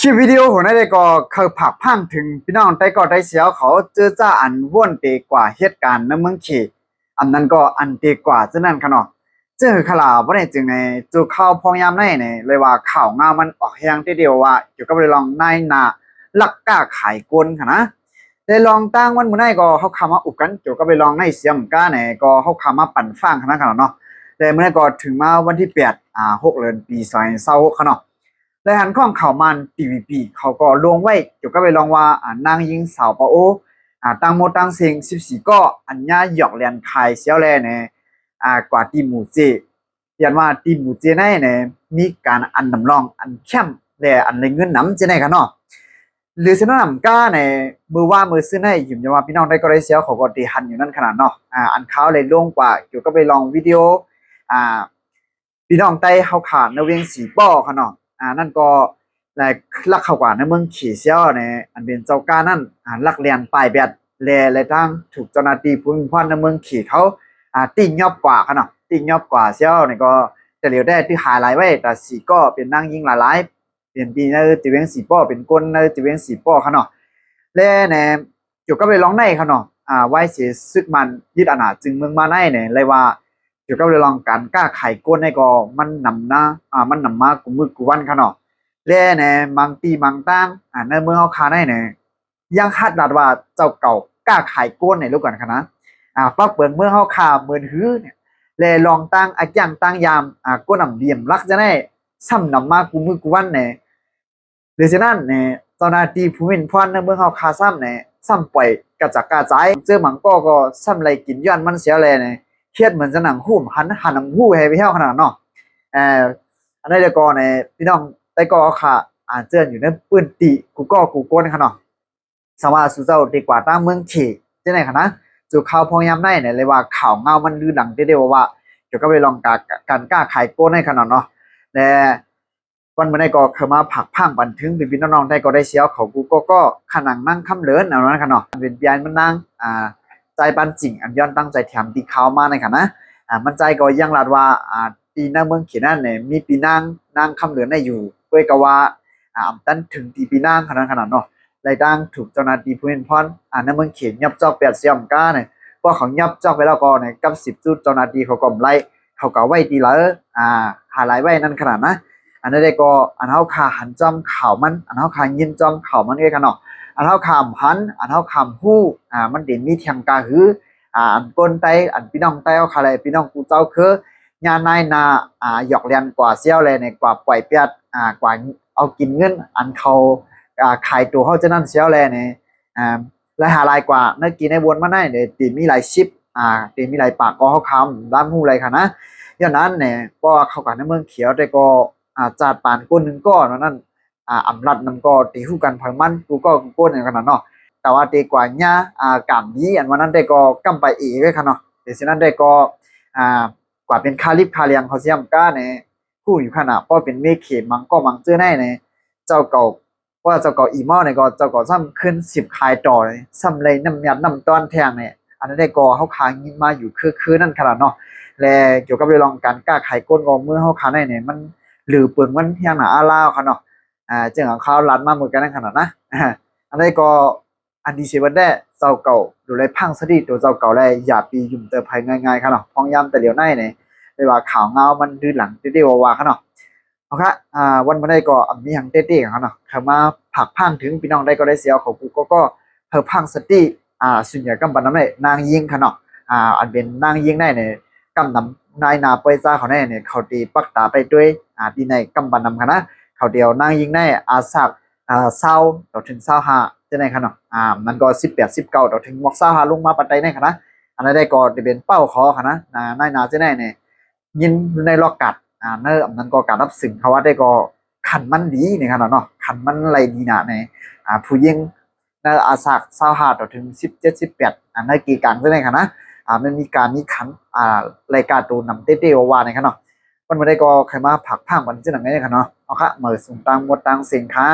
คลิปวิดีโอของนายก็เขาผักพังถึงพี่น้องไต้ก็ได้เสียวเขาเจอจ้าอันว่นเตกว่าเหตุการณ์ในเมืองเขอันนั้นก็อันเตกว่าเช่นนั้นขนาดเจอขลาบ่ได้จึงในจูเข้าพองยามในเนี่ยเลยว่าข่าวงามันออกแหงทีเดียวว่าเกี่ยวกับเรื่องนายนาลักกล้าขายกลค่ะนะได้ลองตั้งวันมื้อไหนก็เขาคำมาอุกกันเกี่ยวกับเรื่องในเสียมก้าเนี่ยก็เขาคำมาปั่นฟังขนาดเนาะแต่มื้อนั้นก็ถึงมาวันที่86เดือนปี2026ขนาด รายหันข้องข่าวมัน TVB เขาก็ลงไว้เกี่ยวกับไปลองว่านางยิงสาวปะโอตั้งโมตั้งเสียง14ก็อันญาหยอกเลียนคายเสียวแลเนี่ยกว่าที่หมู่เจเรียนว่าที่หมู่เจในเนี่ยมีการอันนำรองอันเข้มและอันในเงินน้ำเจในกันเนาะหรือเสนอนำก้าในมือว่ามือซื้อให้อยู่จะว่าพี่น้องได้ก็ได้เสียวเขาก็ตีหันอยู่นั่นขนาดเนาะอันเขาเลยลงกว่าเกี่ยวกับไปลองวิดีโอพี่น้องไต้เขาขาดในเวียงสีป้อขนาด นั่นก็แลลักเข้ากว่าในเมืองขี่เซี่ยวในอันเป็นเจ้าก้านั่นลักเรียนปลายแบบแลอะไรทั้งถูกเจ้าหน้าที่ภูมิภาคในเมืองขี่เขาติ่งยอบกว่าขนาดติ่งยอบกว่าเซี่ยวนี่ก็จะเหลียวได้ที่หาหลายไว้แต่สีก็เป็นนั่งยิงหลายๆเป็นปีในจีเวงสีป้อเป็นก้นในจีเวงสีป้อขนาดและในเกี่ยวกับไปร้องในขนาดไว้เสียซึกมันยึดอำนาจจึงเมืองมาในเนี่ยเลยว่า เกี่ยวกับเรื่องการกล้าไขก้นในก็มันนำนะมันนำมากุมือกุวันขนาดแล่เนี่ยบางตีบางตั้งในเมืองเฮาคาได้เนี่ยยังคาดดัดว่าเจ้าเก่ากล้าไขก้นในลูกกันคณะปักเปิงเมืองเฮาคาเหมือนหื้อเนี่ยแลลองตั้งจังตั้งยามก้นนำเดียมรักจะได้ซ้ำนำมากุมือกุวันเนี่ยหรือฉะนั้นเนี่ยเจ้าหน้าที่ผู้มินพรในเมืองเฮาคาซ้ำเนี่ยซ้ำปล่อยกระจักกระจายเจอหมังก็ซ้ำไรกินย้อนมันเสียแลเนี่ย เครียดเหมือนจะหนังหุ้มหันหนังหู้ให้ไปเที่ยวขนาดเนาะอันนี้เดี๋ยวก่อนในพี่น้องไต้ก็ค่ะเจออยู่ในปืนตีกูโก้นขนาดสามารถสู้เจ้าดีกว่าตั้งเมืองเขจะไหนขนาดจู่ข่าวพองยามได้เนี่ยเลยว่าข่าวเงามันลือหลังได้ว่าเกี่ยวกับไปลองการกล้าขายโก้ในขนาดเนาะแต่วันเมื่อไก็เคยมาผักพังบันทึงเป็นพี่น้องได้ก็ได้เสียวเขากูก็ขนังนั่งคำเลินเอานั้นขนาดเป็นปียนมันนั่งใจปันจริงอันย้อนตั้งใจแถมตีเขามาในค่ะนะมันใจก็ยังลาดว่าปีนั่งเมืองเขียนนั่นเนี่ยมีปีนั่งคำเหลือในอยู่ด้วยกับว่าตั้นถึงตีปีนั่งขนาดเนาะเลยตั้งถูกเจ้าหน้าที่ผู้เห็นพรในเมืองเขียนยับจอกแปดเสียมก้าเนี่ยว่าเขายับจอกไปแล้วก็เนี่ยกับ10 จุดเจ้าหน้าที่เขาก็ไล่เขาก็ไว้ตีละหาหลายไว้นั่นขนาดนะอันนั้นได้ก็อันเท้าขาหันจอมข่าวมันอันเท้าขายินจอมข่าวมันก็ขนาดอันเท่าคำพันอันเท่าคำฮู้มันเด่นมีเทียงกาหืออันก้นไตอันพี่น้องไตเอาคาเลยพี่น้องกูเจ้าคืองานนายนาหยอกเลียนกว่าเซี่ยวเลยเนี่ยกว่าปล่อยเปียดกว่าเอากินเงินอันเขาขายตัวเขาจะนั่นเซี่ยวเลยเนี่ยรายหารายกว่าเนื้อกินในวนมาได้เนี่ยตีมีหลายชิปตีมีหลายปากก็เขาคำด้านหูอะไรค่ะนะอย่างนั้นเนี่ยก็เข้ากันในเมืองเขียวแต่ก็จัดปานก้นหนึ่งก้อนนั่นอำรัดมันก็ตีคู่กันพังมันกูโก้อย่างขนาดเนาะแต่ว่าตีกว่าเนี้ยกำนี้อันวันนั้นได้ก็กำไปอีกเลยค่ะเนาะแต่ฉะนั้นได้ก็กว่าเป็นคาลิบคาเลียงเขาเสียมก้าเนี่ยคู่อยู่ขนาดเพราะเป็นเมฆเขมมังก็มังเจอได้เนี่ยเจ้าเก่าว่าเจ้าเก่าอีมอเนี่ยก็เจ้าเก่าซ้ำขึ้น10คายต่อเลยซ้ำเลยน้ำยัดน้ำต้อนแทงเนี่ยอันนั้นได้ก็เขาค้างยินมาอยู่คือนั่นขนาดเนาะและเกี่ยวกับเรื่องการกล้าขายก้นกองเมื่อเขาค้างได้เนี่ยมันหรือเปลืองมันเพียงหนาอาลาวค่ะเนาะจึงของเขาลัดมาเหมือนกันนั่นขนาดนะอันนี้ก็อันดีเซวันได้เจ้าเก่าดูแลพังสดีตัวเจ้าเก่าได้อย่าปียุ่มเตอภายง่ายๆครับเนาะพองยำแต่เดี๋ยวในเนี่ยไม่ว่าข่าวเงามันดื้อหลังเตี้ยวๆว่าครับเนาะเอาครับวันมาได้ก็มีอย่างเตี้ยๆครับเนาะเขามาผักพังถึงพี่น้องได้ก็ได้เสียของกูก็เพิ่มพังสติส่วนใหญ่กำบันน้ำได้นางยิงครับเนาะอันเป็นนางยิงได้เนี่ยกำนำนายนาเปยจ้าเขาแน่เนี่ยเขาตีปักตาไปด้วยดีในกำบันนำครับนะเขาเดียวนางยิงได้สักเศร้าต่อถึง25จะไหนครับเนาะมันก็18 19ต่อถึงมอก25ลงมาปัจจัยในครับนะอันนั้นได้ก็จะเป็นเป้าขอครับนะนายนาจะได้เนี่ยยินในล็อกกัดเนื้อมันก็การรับสิ่งเขาว่าได้ก็ขันมันดีเนี่ยครับเนาะขันมันอะไรดีนะในผู้ยิงในสัก25ต่อถึง17 18ในกีกลางจะไหนครับนะมันมีการมีขันรายการตัวนำเต้ๆว่าในครับเนาะวันมาได้ก็ใครมาผักพังวันที่หนังไงครับเนาะเอาค่ะมือส่งตังหมดตังเสียงค่ะ